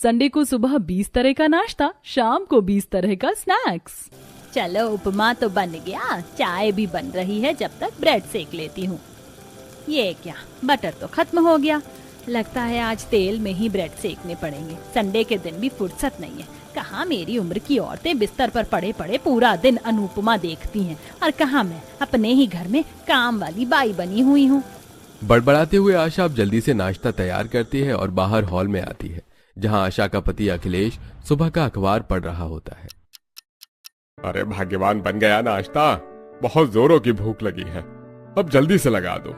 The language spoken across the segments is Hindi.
संडे को सुबह 20 तरह का नाश्ता, शाम को 20 तरह का स्नैक्स। चलो उपमा तो बन गया, चाय भी बन रही है, जब तक ब्रेड सेक लेती हूँ। ये क्या, बटर तो खत्म हो गया। लगता है आज तेल में ही ब्रेड सेकने पड़ेंगे। संडे के दिन भी फुर्सत नहीं है। कहाँ मेरी उम्र की औरतें बिस्तर पर पड़े पड़े पूरा दिन अनुपमा देखती हैं, और कहाँ मैं अपने ही घर में काम वाली बाई बनी हुई हूँ। बड़बड़ाते हुए आशा अब जल्दी से नाश्ता तैयार करती है और बाहर हॉल में आती है, जहां आशा का पति अखिलेश सुबह का अखबार पढ़ रहा होता है। अरे भाग्यवान, बन गया नाश्ता। बहुत जोरों की भूख लगी है, अब जल्दी से लगा दो।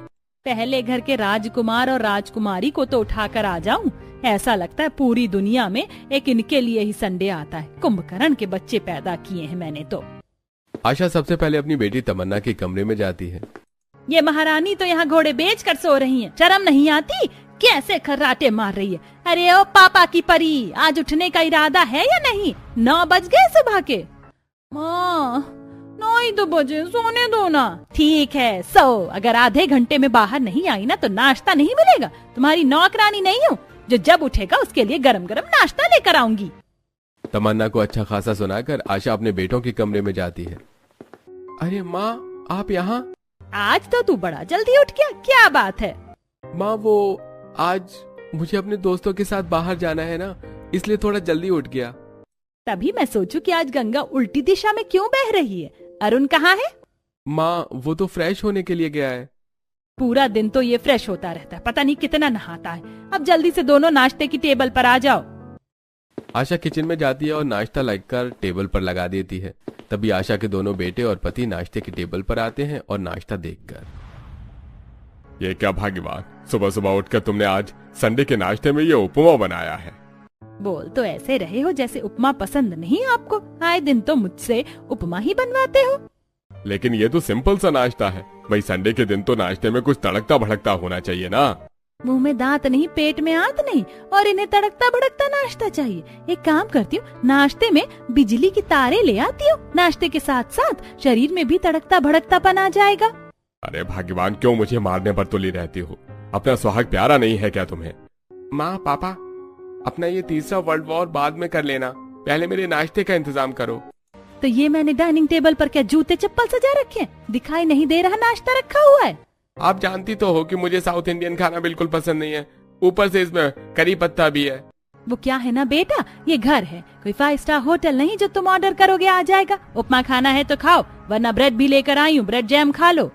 पहले घर के राजकुमार और राजकुमारी को तो उठाकर आ जाऊं। ऐसा लगता है पूरी दुनिया में एक इनके लिए ही संडे आता है। कुंभकर्ण के बच्चे पैदा किए हैं मैंने तो। आशा सबसे पहले अपनी बेटी तमन्ना के कमरे में जाती है। ये महारानी तो यहाँ घोड़े बेच कर सो रही है, शर्म नहीं आती? कैसे खर्राटे मार रही है। अरे ओ पापा की परी, आज उठने का इरादा है या नहीं? 9 बज गए सुबह के। माँ 9 ही तो बजे, सोने दो ना। ठीक है सो, अगर आधे घंटे में बाहर नहीं आई ना तो नाश्ता नहीं मिलेगा। तुम्हारी नौकरानी नहीं हूँ जो जब उठेगा उसके लिए गरम गरम नाश्ता लेकर आऊंगी। तमन्ना को अच्छा खासा सुनाकर आशा अपने बेटों के कमरे में जाती है। अरे माँ, आप यहाँ? आज तो तू बड़ा जल्दी उठ गया, क्या बात है? माँ वो आज मुझे अपने दोस्तों के साथ बाहर जाना है ना, इसलिए थोड़ा जल्दी उठ गया। तभी मैं सोचूं कि आज गंगा उल्टी दिशा में क्यों बह रही है। अरुण कहाँ है? माँ वो तो फ्रेश होने के लिए गया है। पूरा दिन तो ये फ्रेश होता रहता है, पता नहीं कितना नहाता है। अब जल्दी से दोनों नाश्ते की टेबल पर आ जाओ। आशा किचन में जाती है और नाश्ता लाकर टेबल पर लगा देती है। तभी आशा के दोनों बेटे और पति नाश्ते की टेबल पर आते हैं और नाश्ता देखकर, ये क्या भाग्यवान, सुबह सुबह उठकर तुमने आज संडे के नाश्ते में ये उपमा बनाया है। बोल तो ऐसे रहे हो जैसे उपमा पसंद नहीं आपको। आए दिन तो मुझसे उपमा ही बनवाते हो। लेकिन ये तो सिंपल सा नाश्ता है भाई, संडे के दिन तो नाश्ते में कुछ तड़कता भड़कता होना चाहिए ना। मुंह में दांत नहीं, पेट में आंत नहीं, और इन्हें तड़कता भड़कता नाश्ता चाहिए। एक काम करती हूँ, नाश्ते में बिजली की तारे ले आती हूँ। नाश्ते के साथ साथ शरीर में भी तड़कता भड़कतापन आ जाएगा। अरे भाग्यवान, क्यों मुझे मारने पर तुली रहती हो? अपना सुहाग प्यारा नहीं है क्या तुम्हें? माँ पापा, अपना ये तीसरा वर्ल्ड वॉर बाद में कर लेना, पहले मेरे नाश्ते का इंतजाम करो। तो ये मैंने डाइनिंग टेबल पर क्या जूते चप्पल सजा रखे हैं? दिखाई नहीं दे रहा नाश्ता रखा हुआ है? आप जानती तो हो कि मुझे साउथ इंडियन खाना बिल्कुल पसंद नहीं है, ऊपर से इसमें करी पत्ता भी है। वो क्या है ना बेटा, ये घर है, कोई 5 स्टार होटल नहीं जो तुम ऑर्डर करोगे आ जाएगा। उपमा खाना है तो खाओ, वरना ब्रेड भी लेकर आई हूँ, ब्रेड जैम खा लो।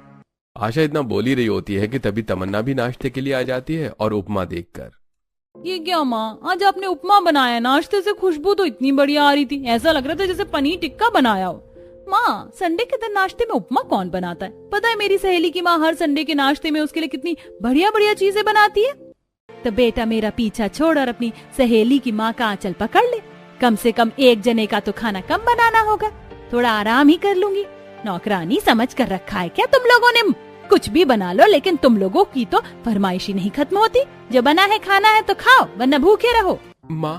आशा इतना बोल ही रही होती है कि तभी तमन्ना भी नाश्ते के लिए आ जाती है और उपमा देखकर, ये क्या माँ, आज आपने उपमा बनाया? नाश्ते से खुशबू तो इतनी बढ़िया आ रही थी, ऐसा लग रहा था जैसे पनीर टिक्का बनाया हो। माँ संडे के दिन नाश्ते में उपमा कौन बनाता है? पता है मेरी सहेली की माँ हर संडे के नाश्ते में उसके लिए कितनी बढ़िया बढ़िया चीजें बनाती है। तो बेटा मेरा पीछा छोड़ और अपनी सहेली की माँ का आंचल पकड़ ले। कम से कम एक जने का तो खाना कम बनाना होगा, थोड़ा आराम ही कर लूंगी। नौकरानी समझ कर रखा है क्या तुम लोगों ने? कुछ भी बना लो, लेकिन तुम लोगों की तो फरमाइश ही नहीं खत्म होती। जो बना है खाना है तो खाओ, वरना भूखे रहो। माँ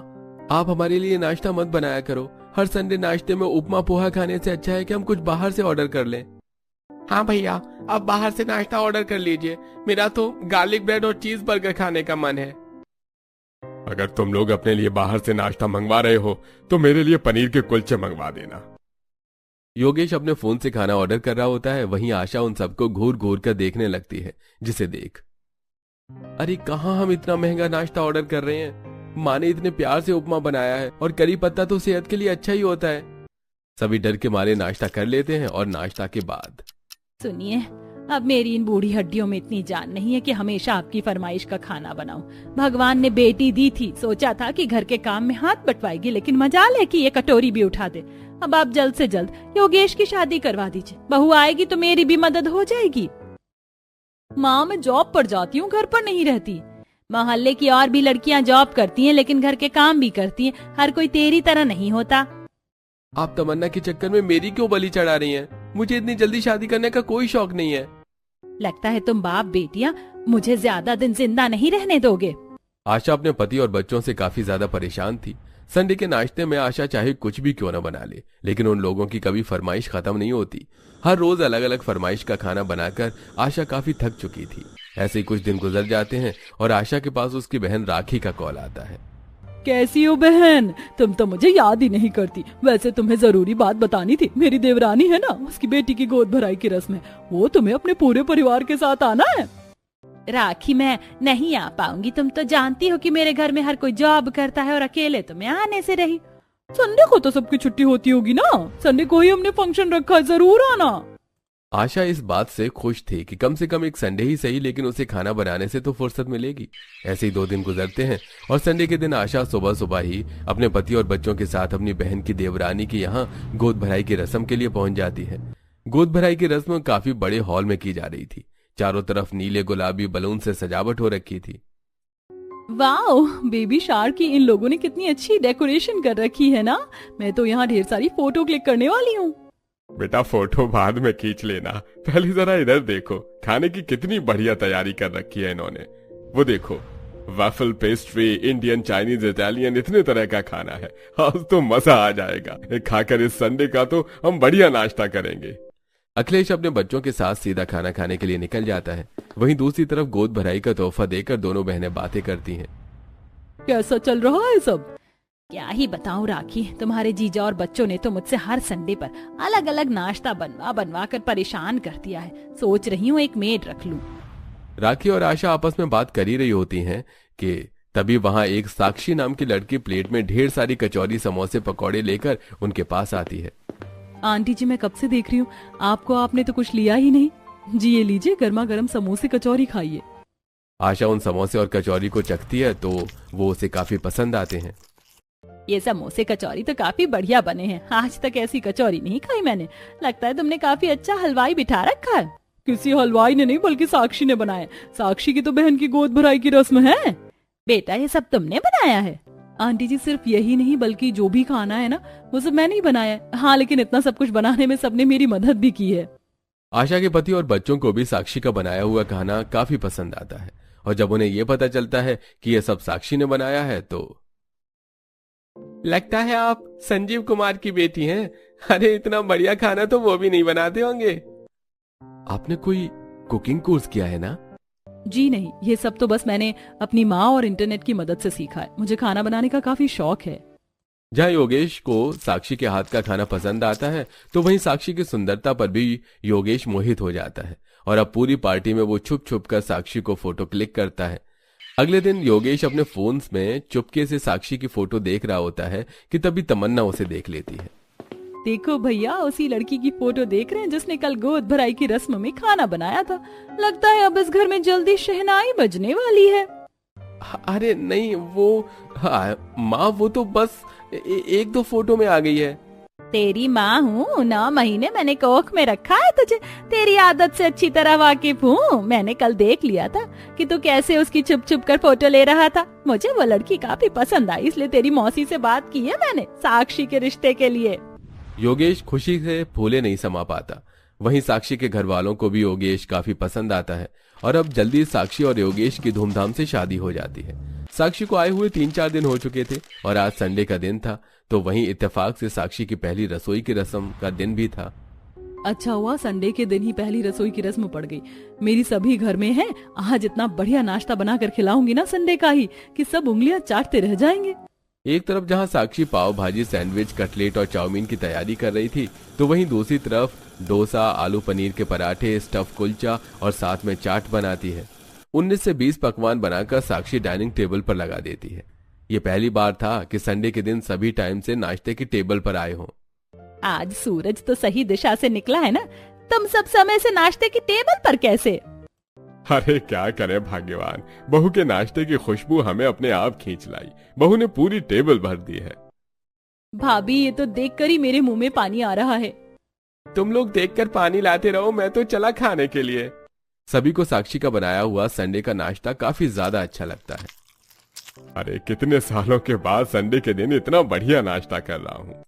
आप हमारे लिए नाश्ता मत बनाया करो। हर संडे नाश्ते में उपमा पोहा खाने से अच्छा है कि हम कुछ बाहर से ऑर्डर कर लें। हाँ भैया, आप बाहर से नाश्ता ऑर्डर कर लीजिए, मेरा तो गार्लिक ब्रेड और चीज बर्गर खाने का मन है। अगर तुम लोग अपने लिए बाहर से नाश्ता मंगवा रहे हो तो मेरे लिए पनीर के कुलचे मंगवा देना। योगेश अपने फोन से खाना ऑर्डर कर रहा होता है, वहीं आशा उन सबको घूर घूर कर देखने लगती है, जिसे देख, अरे कहाँ हम इतना महंगा नाश्ता ऑर्डर कर रहे हैं। माँ ने इतने प्यार से उपमा बनाया है और करी पत्ता तो सेहत के लिए अच्छा ही होता है। सभी डर के मारे नाश्ता कर लेते हैं और नाश्ता के बाद, सुनिए, अब मेरी इन बूढ़ी हड्डियों में इतनी जान नहीं है कि हमेशा आपकी फरमाइश का खाना बनाऊं। भगवान ने बेटी दी थी, सोचा था कि घर के काम में हाथ बटवाएगी, लेकिन मजाल है कि ये कटोरी भी उठा दे। अब आप जल्द से जल्द योगेश की शादी करवा दीजिए, बहू आएगी तो मेरी भी मदद हो जाएगी। माँ मैं जॉब पर जाती हूँ, घर पर नहीं रहती। मोहल्ले की और भी लड़कियाँ जॉब करती हैं, लेकिन घर के काम भी करती हैं। हर कोई तेरी तरह नहीं होता। आप तमन्ना के चक्कर में मेरी क्यों बलि चढ़ा रही हैं? मुझे इतनी जल्दी शादी करने का कोई शौक नहीं है। लगता है तुम बाप बेटियां मुझे ज्यादा दिन जिंदा नहीं रहने दोगे। आशा अपने पति और बच्चों से काफी ज्यादा परेशान थी। संडे के नाश्ते में आशा चाहे कुछ भी क्यों न बना ले, लेकिन उन लोगों की कभी फरमाइश खत्म नहीं होती। हर रोज अलग अलग फरमाइश का खाना बनाकर आशा काफी थक चुकी थी। ऐसे ही कुछ दिन गुजर जाते हैं और आशा के पास उसकी बहन राखी का कॉल आता है। कैसी हो बहन? तुम तो मुझे याद ही नहीं करती। वैसे तुम्हें जरूरी बात बतानी थी। मेरी देवरानी है ना, उसकी बेटी की गोद भराई की रस्म है, वो तुम्हें अपने पूरे परिवार के साथ आना है। राखी मैं नहीं आ पाऊंगी, तुम तो जानती हो कि मेरे घर में हर कोई जॉब करता है और अकेले तो मैं आने से रही। संडे को तो सबकी छुट्टी होती होगी ना, संडे को ही हमने फंक्शन रखा है, जरूर आना। आशा इस बात से खुश थी कि कम से कम एक संडे ही सही, लेकिन उसे खाना बनाने से तो फुर्सत मिलेगी। ऐसे ही 2 दिन गुजरते हैं और संडे के दिन आशा सुबह सुबह ही अपने पति और बच्चों के साथ अपनी बहन की देवरानी के यहाँ गोद भराई की रस्म के लिए पहुंच जाती है। गोद भराई की रस्म काफी बड़े हॉल में की जा रही थी। चारों तरफ नीले गुलाबी बलून से सजावट हो रखी थी। वाओ, बेबी शार्क की इन लोगों ने कितनी अच्छी डेकोरेशन कर रखी है ना। मैं तो यहाँ ढेर सारी फोटो क्लिक करने वाली हूँ। बेटा फोटो बाद में खींच लेना, पहले जरा इधर देखो, खाने की कितनी बढ़िया तैयारी कर रखी है इन्होंने। वो देखो, waffle pastry, Indian, Chinese, Italian, इतने तरह का खाना है। आज तो मजा आ जाएगा। खाकर इस संडे का तो हम बढ़िया नाश्ता करेंगे। अखिलेश अपने बच्चों के साथ सीधा खाना खाने के लिए निकल जाता है। वहीं दूसरी तरफ गोद भराई का तोहफा देकर दोनों बहनें बातें करती हैं। कैसा चल रहा है सब? क्या ही बताऊं राखी, तुम्हारे जीजा और बच्चों ने तो मुझसे हर संडे पर अलग अलग नाश्ता बनवा बनवा कर परेशान कर दिया है। सोच रही हूँ एक मेड रख लूं। राखी और आशा आपस में बात कर ही रही होती हैं कि तभी वहां एक साक्षी नाम की लड़की प्लेट में ढेर सारी कचौरी, समोसे, पकौड़े लेकर उनके पास आती है। आंटी जी, मैं कब से देख रही हूँ आपको, आपने तो कुछ लिया ही नहीं। जी ये लीजिए, गर्मा गर्म समोसे कचौरी खाइए। आशा उन समोसे और कचौरी को चखती है तो वो उसे काफी पसंद आते हैं। ये समोसे कचौरी तो काफी बढ़िया बने हैं। आज तक ऐसी कचौरी नहीं खाई मैंने। लगता है तुमने काफी अच्छा हलवाई बिठा रखा है। किसी हलवाई ने नहीं, बल्कि साक्षी ने बनाया। साक्षी की तो बहन की गोद भराई की रस्म है। बेटा ये सब तुमने बनाया है? आंटी जी सिर्फ यही नहीं, बल्कि जो भी खाना है ना वो सब मैंने ही बनाया है। हाँ, लेकिन इतना सब कुछ बनाने में सबने मेरी मदद भी की है। आशा के पति और बच्चों को भी साक्षी का बनाया हुआ खाना काफी पसंद आता है और जब उन्हें यह पता चलता है कि यह सब साक्षी ने बनाया है तो लगता है आप संजीव कुमार की बेटी हैं। अरे इतना बढ़िया खाना तो वो भी नहीं बनाते होंगे। आपने कोई कुकिंग कोर्स किया है ना? जी नहीं, ये सब तो बस मैंने अपनी माँ और इंटरनेट की मदद से सीखा है। मुझे खाना बनाने का काफी शौक है। जहाँ योगेश को साक्षी के हाथ का खाना पसंद आता है तो वहीं साक्षी की सुंदरता पर भी योगेश मोहित हो जाता है और अब पूरी पार्टी में वो छुप छुप कर साक्षी को फोटो क्लिक करता है। अगले दिन योगेश अपने फोन में चुपके से साक्षी की फोटो देख रहा होता है कि तभी तमन्ना उसे देख लेती है। देखो भैया, उसी लड़की की फोटो देख रहे हैं जिसने कल गोद भराई की रस्म में खाना बनाया था। लगता है अब इस घर में जल्दी शहनाई बजने वाली है। अरे नहीं, वो माँ वो तो बस 1-2 फोटो में आ गई है। तेरी माँ हूँ, 9 महीने मैंने कोख में रखा है तुझे। तेरी आदत से अच्छी तरह वाकिफ हूँ। मैंने कल देख लिया था कि तू कैसे उसकी छुप छुप कर फोटो ले रहा था। मुझे वो लड़की काफी पसंद आई, इसलिए तेरी मौसी से बात की है मैंने साक्षी के रिश्ते के लिए। योगेश खुशी से फूले नहीं समा पाता। वहीं साक्षी के घर वालों को भी योगेश काफी पसंद आता है और अब जल्दी साक्षी और योगेश की धूमधाम से शादी हो जाती है। साक्षी को आए हुए 3-4 दिन हो चुके थे और आज संडे का दिन था तो वहीं इत्तेफाक से साक्षी की पहली रसोई की रस्म का दिन भी था। अच्छा हुआ संडे के दिन ही पहली रसोई की रस्म पड़ गई। मेरी सभी घर में है। आज इतना बढ़िया नाश्ता बनाकर खिलाऊंगी ना संडे का ही कि सब उंगलियां चाटते रह जाएंगे। एक तरफ जहां साक्षी पाव भाजी, सैंडविच, कटलेट और चाउमीन की तैयारी कर रही थी तो वहीं दूसरी तरफ डोसा, आलू पनीर के पराठे, स्टफ कुलचा और साथ में चाट बनाती है। 19 से 20 पकवान बनाकर साक्षी डाइनिंग टेबल पर लगा देती है। ये पहली बार था कि संडे के दिन सभी टाइम से नाश्ते की टेबल पर आए हों। आज सूरज तो सही दिशा से निकला है ना। तुम सब समय से नाश्ते की टेबल पर कैसे? अरे क्या करे भाग्यवान, बहू के नाश्ते की खुशबू हमें अपने आप खींच लाई। बहू ने पूरी टेबल भर दी है। भाभी ये तो देखकर ही मेरे मुंह में पानी आ रहा है। तुम लोग देखकर पानी लाते रहो, मैं तो चला खाने के लिए। सभी को साक्षी का बनाया हुआ संडे का नाश्ता काफी ज्यादा अच्छा लगता है। अरे कितने सालों के बाद संडे के दिन इतना बढ़िया नाश्ता कर रहा हूँ।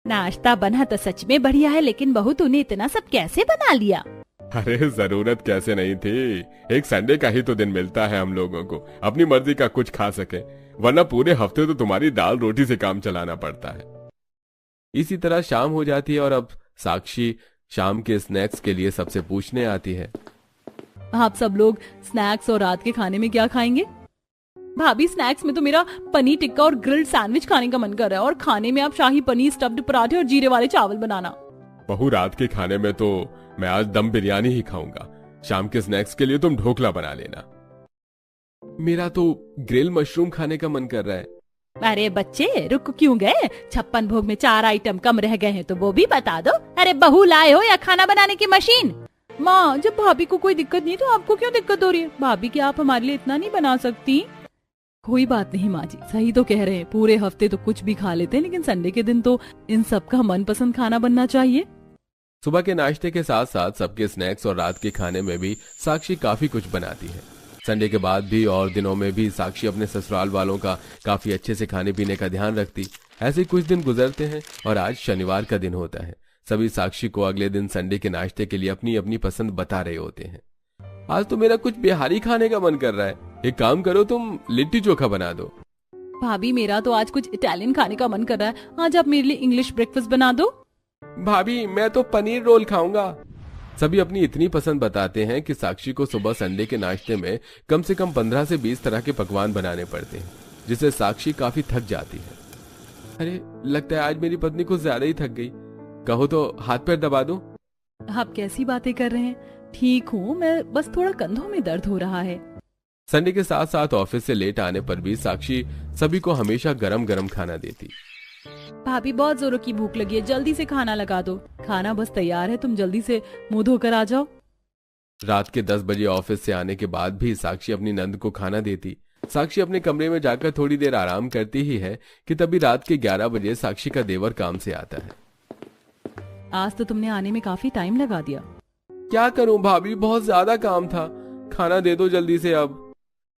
नाश्ता बना तो सच में बढ़िया है, लेकिन बहू तूने इतना सब कैसे बना लिया? अरे जरूरत कैसे नहीं थी, एक संडे का ही तो दिन मिलता है हम लोगों को अपनी मर्जी का कुछ खा सके, वरना पूरे हफ्ते तो तुम्हारी दाल रोटी से काम चलाना पड़ता है। इसी तरह शाम हो जाती है और अब साक्षी शाम के स्नैक्स के लिए सबसे पूछने आती है। आप सब लोग स्नैक्स और रात के खाने में क्या खाएंगे? भाभी स्नैक्स में तो मेरा पनीर टिक्का और ग्रिल्ड सैंडविच खाने का मन कर रहा है, और खाने में आप शाही पनीर, स्टफ्ड पराठे और जीरे वाले चावल बनाना। बहू, रात के खाने में तो मैं आज दम बिरयानी ही खाऊंगा। शाम के स्नैक्स के लिए तुम ढोकला बना लेना। मेरा तो ग्रिल मशरूम खाने का मन कर रहा है। अरे बच्चे रुक क्यों गए? 56 भोग में 4 आइटम कम रह गए हैं तो वो भी बता दो। अरे बहू लाए हो या खाना बनाने की मशीन? माँ, जब भाभी को कोई दिक्कत नहीं तो आपको क्यों दिक्कत हो रही है? भाभी, क्या आप हमारे लिए इतना नहीं बना सकती? कोई बात नहीं माँ जी, सही तो कह रहे हैं, पूरे हफ्ते तो कुछ भी खा लेते हैं, लेकिन संडे के दिन तो इन सबका मनपसंद खाना बनना चाहिए। सुबह के नाश्ते के साथ साथ सबके स्नैक्स और रात के खाने में भी साक्षी काफी कुछ बनाती है। संडे के बाद भी और दिनों में भी साक्षी अपने ससुराल वालों का काफी अच्छे से खाने पीने का ध्यान रखती। ऐसे कुछ दिन गुजरते हैं और आज शनिवार का दिन होता है। सभी साक्षी को अगले दिन संडे के नाश्ते के लिए अपनी अपनी पसंद बता रहे होते हैं। आज तो मेरा कुछ बिहारी खाने का मन कर रहा है, एक काम करो, तुम लिट्टी चोखा बना दो। भाभी, मेरा तो आज कुछ इटालियन खाने का मन कर रहा है, आज आप मेरे लिए इंग्लिश ब्रेकफास्ट बना दो। भाभी, मैं तो पनीर रोल खाऊंगा। सभी अपनी इतनी पसंद बताते हैं कि साक्षी को सुबह संडे के नाश्ते में कम से कम 15 से 20 तरह के पकवान बनाने पड़ते हैं, जिससे साक्षी काफी थक जाती है। अरे, लगता है आज मेरी पत्नी कुछ ज्यादा ही थक गई। कहो तो हाथ पैर दबा दूं? आप कैसी बातें कर रहे हैं? ठीक हूँ मैं, बस थोड़ा कंधों में दर्द हो रहा है। संडे के साथ साथ ऑफिस से लेट आने पर भी साक्षी सभी को हमेशा गरम गरम खाना देती। भाभी, बहुत जोरों की भूख लगी है, जल्दी से खाना लगा दो। खाना बस तैयार है, तुम जल्दी से मुंह धोकर आ जाओ। रात के 10 बजे ऑफिस से आने के बाद भी साक्षी अपनी नंद को खाना देती। साक्षी अपने कमरे में जाकर थोड़ी देर आराम करती ही है कि तभी रात के 11 बजे साक्षी का देवर काम से आता है। आज तो तुमने आने में काफी टाइम लगा दिया। क्या करूं भाभी, बहुत ज्यादा काम था। खाना दे दो जल्दी से अब।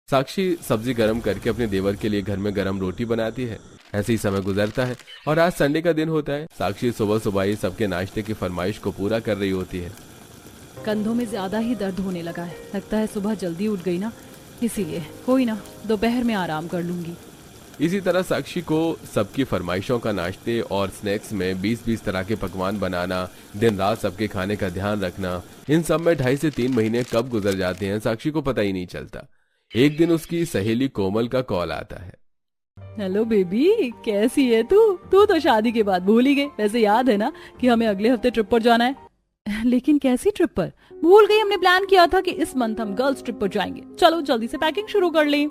साक्षी सब्जी गरम करके अपने देवर के लिए घर में गरम रोटी बनाती है। ऐसे ही समय गुजरता है और आज संडे का दिन होता है। साक्षी सुबह सुबह ही सबके नाश्ते की फरमाइश को पूरा कर रही होती है। कंधों में ज्यादा ही दर्द होने लगा है, लगता है सुबह जल्दी उठ गई ना, इसीलिए। कोई ना, दोपहर में आराम कर लूंगी। इसी तरह साक्षी को सबकी फरमाइशों का नाश्ते और स्नैक्स में 20-20 तरह के पकवान बनाना, दिन रात सबके खाने का ध्यान रखना, इन सब में 2.5 से 3 महीने कब गुजर जाते हैं साक्षी को पता ही नहीं चलता। एक दिन उसकी सहेली कोमल का कॉल आता है। हेलो बेबी, कैसी है तू? तू तो शादी के बाद भूल ही गई। वैसे याद है ना कि हमें अगले हफ्ते ट्रिप पर जाना है? लेकिन कैसी ट्रिप पर? भूल गई, हमने प्लान किया था कि इस मंथ हम गर्ल्स ट्रिप पर जाएंगे। चलो जल्दी से पैकिंग शुरू कर लें।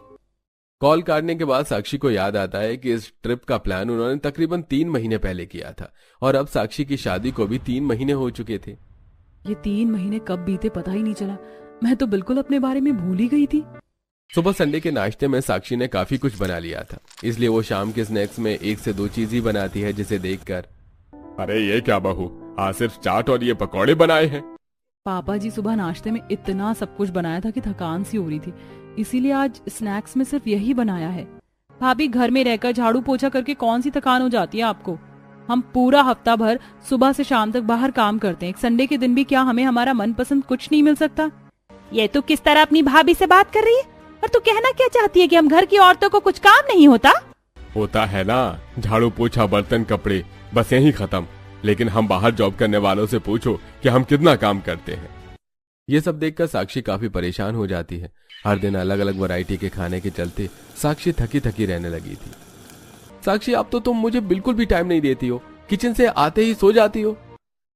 कॉल काटने के बाद साक्षी को याद आता है कि इस ट्रिप का प्लान उन्होंने तकरीबन 3 महीने पहले किया था और अब साक्षी की शादी को भी 3 महीने हो चुके थे। ये 3 महीने कब बीते पता ही नहीं चला। मैं तो बिल्कुल अपने बारे में भूल ही गई थी। सुबह संडे के नाश्ते में साक्षी ने काफी कुछ बना लिया था, इसलिए वो शाम के स्नैक्स में 1 से 2 चीज ही बनाती है, जिसे देखकर अरे ये क्या बहू, आज सिर्फ चाट और ये पकौड़े बनाए हैं? पापा जी सुबह नाश्ते में इतना सब कुछ बनाया था कि थकान सी हो रही थी, इसीलिए आज स्नैक्स में सिर्फ यही बनाया है। भाभी, घर में रहकर झाड़ू पोछा करके कौन सी थकान हो जाती है आपको? हम पूरा हफ्ता भर सुबह से शाम तक बाहर काम करते हैं, एक संडे के दिन भी क्या हमें हमारा मनपसंद कुछ नहीं मिल सकता? ये तो किस तरह अपनी भाभी से बात कर रही है? और तू कहना क्या चाहती है कि हम घर की औरतों को कुछ काम नहीं होता? होता है ना, झाड़ू पोछा बर्तन कपड़े बस यही खत्म। लेकिन हम बाहर जॉब करने वालों से पूछो कि हम कितना काम करते हैं। ये सब देखकर साक्षी काफी परेशान हो जाती है। हर दिन अलग अलग वैरायटी के खाने के चलते साक्षी थकी थकी रहने लगी थी। साक्षी, अब तो तुम मुझे बिल्कुल भी टाइम नहीं देती हो, किचन से आते ही सो जाती हो।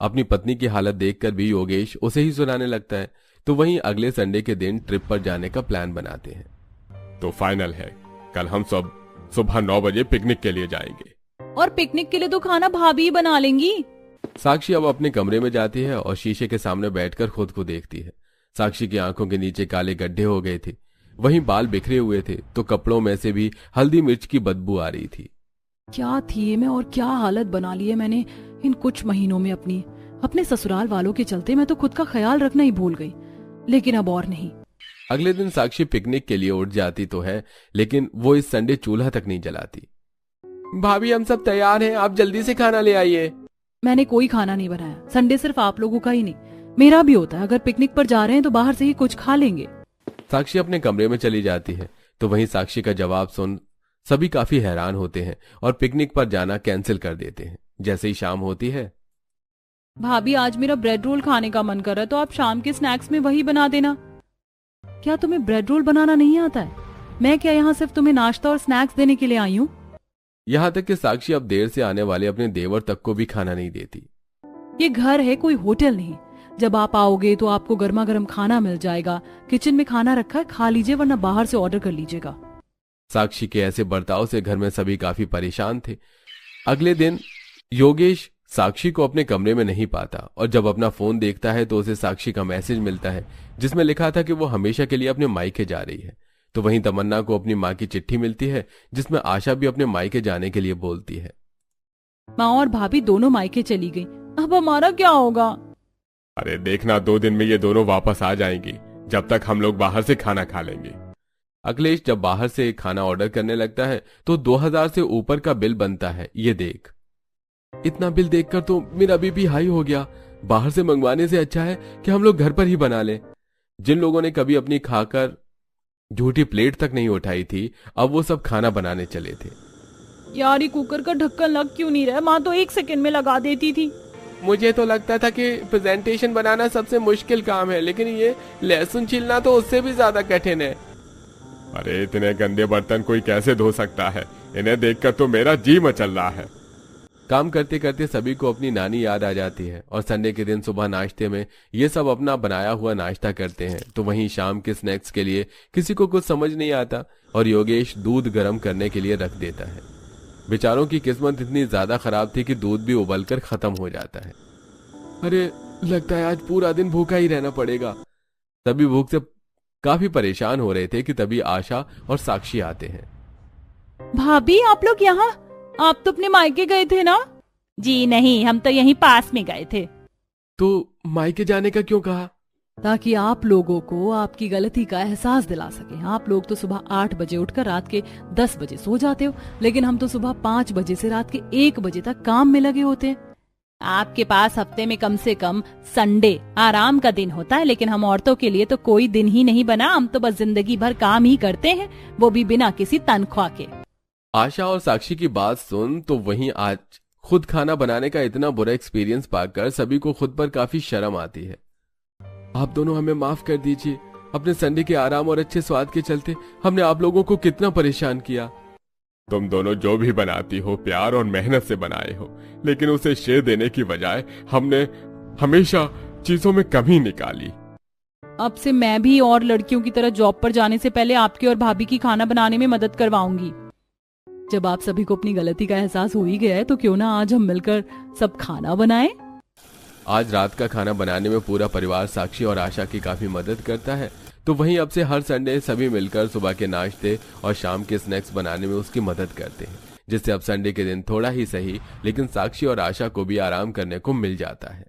अपनी पत्नी की हालत देखकर भी योगेश उसे ही सुनाने लगता है। तो वहीं अगले संडे के दिन ट्रिप पर जाने का प्लान बनाते हैं। तो फाइनल है, कल हम सब सुबह 9 बजे पिकनिक के लिए जाएंगे। और पिकनिक के लिए तो खाना भाभी ही बना लेंगी। साक्षी अब अपने कमरे में जाती है और शीशे के सामने बैठकर खुद को देखती है। साक्षी की आंखों के नीचे काले गड्ढे हो गए थे, वहीं बाल बिखरे हुए थे, तो कपड़ों में से भी हल्दी मिर्च की बदबू आ रही थी। क्या थी ये मैं, और क्या हालत बना ली है मैंने इन कुछ महीनों में। अपने ससुराल वालों के चलते मैं तो खुद का ख्याल रखना ही भूल गई, लेकिन अब और नहीं। अगले दिन साक्षी पिकनिक के लिए उठ जाती तो है, लेकिन वो इस संडे चूल्हा तक नहीं जलाती। भाभी, हम सब तैयार हैं, आप जल्दी से खाना ले आइए। मैंने कोई खाना नहीं बनाया। संडे सिर्फ आप लोगों का ही नहीं, मेरा भी होता है। अगर पिकनिक पर जा रहे हैं तो बाहर से ही कुछ खा लेंगे। साक्षी अपने कमरे में चली जाती है, तो वहीं साक्षी का जवाब सुन सभी काफी हैरान होते हैं और पिकनिक पर जाना कैंसिल कर देते हैं। जैसे ही शाम होती है, भाभी, आज मेरा ब्रेड रोल खाने का मन कर रहा है, तो आप शाम के स्नैक्स में वही बना देना। क्या तुम्हें ब्रेड रोल बनाना नहीं आता है? मैं क्या यहाँ सिर्फ तुम्हें नाश्ता और स्नैक्स देने के लिए आई हूँ? यहाँ तक कि साक्षी अब देर से आने वाले अपने देवर तक को भी खाना नहीं देती। ये घर है, कोई होटल नहीं। जब आप आओगे तो आपको गर्मा गर्म खाना मिल जाएगा। किचन में खाना रखा है, खा लीजिए, वरना बाहर से ऑर्डर कर लीजिएगा। साक्षी के ऐसे बर्ताव से घर में सभी काफी परेशान थे। अगले दिन योगेश साक्षी को अपने कमरे में नहीं पाता और जब अपना फोन देखता है तो उसे साक्षी का मैसेज मिलता है जिसमें लिखा था कि वो हमेशा के लिए अपने मायके जा रही है। तो वहीं तमन्ना को अपनी माँ की चिट्ठी मिलती है जिसमें आशा भी अपने मायके जाने के लिए बोलती है। माँ और भाभी दोनों मायके चली गई, अब हमारा क्या होगा? अरे देखना, 2 दिन में ये दोनों वापस आ जाएंगी, जब तक हम लोग बाहर से खाना खा लेंगे। अखिलेश जब बाहर से खाना ऑर्डर करने लगता है तो 2000 से ऊपर का बिल बनता है। ये देख, इतना बिल देखकर तो मेरा बीपी हाई हो गया। बाहर से मंगवाने से अच्छा है कि हम लोग घर पर ही बना लें। जिन लोगों ने कभी अपनी खाकर झूठी प्लेट तक नहीं उठाई थी, अब वो सब खाना बनाने चले थे। यार, ये कुकर का ढक्कन लग क्यों नहीं रहा? माँ तो 1 सेकंड में लगा देती थी। मुझे तो लगता था कि प्रेजेंटेशन बनाना सबसे मुश्किल काम है, लेकिन ये लहसुन छीलना तो उससे भी ज्यादा कठिन है। अरे इतने गंदे बर्तन कोई कैसे धो सकता है? इन्हें देखकर तो मेरा जी मचल रहा है। काम करते करते सभी को अपनी नानी याद आ जाती है और संडे के दिन सुबह नाश्ते में ये सब अपना बनाया हुआ नाश्ता करते हैं। तो वहीं शाम के स्नैक्स के लिए किसी को कुछ समझ नहीं आता और योगेश दूध गर्म करने के लिए रख देता है। बेचारों की किस्मत इतनी ज्यादा खराब थी कि दूध भी उबलकर खत्म हो जाता है। अरे लगता है आज पूरा दिन भूखा ही रहना पड़ेगा। सभी भूख से काफी परेशान हो रहे थे कि तभी आशा और साक्षी आते हैं। भाभी, आप लोग यहाँ? आप तो अपने मायके गए थे ना? जी नहीं, हम तो यहीं पास में गए थे। तो मायके जाने का क्यों कहा? ताकि आप लोगों को आपकी गलती का एहसास दिला सके। आप लोग तो सुबह 8 बजे उठकर रात के 10 बजे सो जाते हो, लेकिन हम तो सुबह 5 बजे से रात के 1 बजे तक काम में लगे होते हैं। आपके पास हफ्ते में कम से कम संडे आराम का दिन होता है, लेकिन हम औरतों के लिए तो कोई दिन ही नहीं बना। हम तो बस जिंदगी भर काम ही करते हैं, वो भी बिना किसी तनख्वाह के। आशा और साक्षी की बात सुन तो वहीं आज खुद खाना बनाने का इतना बुरा एक्सपीरियंस पाकर सभी को खुद पर काफी शर्म आती है। आप दोनों हमें माफ कर दीजिए। अपने संडे के आराम और अच्छे स्वाद के चलते हमने आप लोगों को कितना परेशान किया। तुम दोनों जो भी बनाती हो प्यार और मेहनत से बनाए हो, लेकिन उसे श्रेय देने की बजाय हमने हमेशा चीजों में कमी निकाली। अब से मैं भी और लड़कियों की तरह जॉब पर जाने से पहले आपकी और भाभी की खाना बनाने में मदद करवाऊंगी। जब आप सभी को अपनी गलती का एहसास हो ही गया है तो क्यों ना आज हम मिलकर सब खाना बनाएं। आज रात का खाना बनाने में पूरा परिवार साक्षी और आशा की काफी मदद करता है। तो वहीं अब से हर संडे सभी मिलकर सुबह के नाश्ते और शाम के स्नैक्स बनाने में उसकी मदद करते हैं, जिससे अब संडे के दिन थोड़ा ही सही लेकिन साक्षी और आशा को भी आराम करने को मिल जाता है।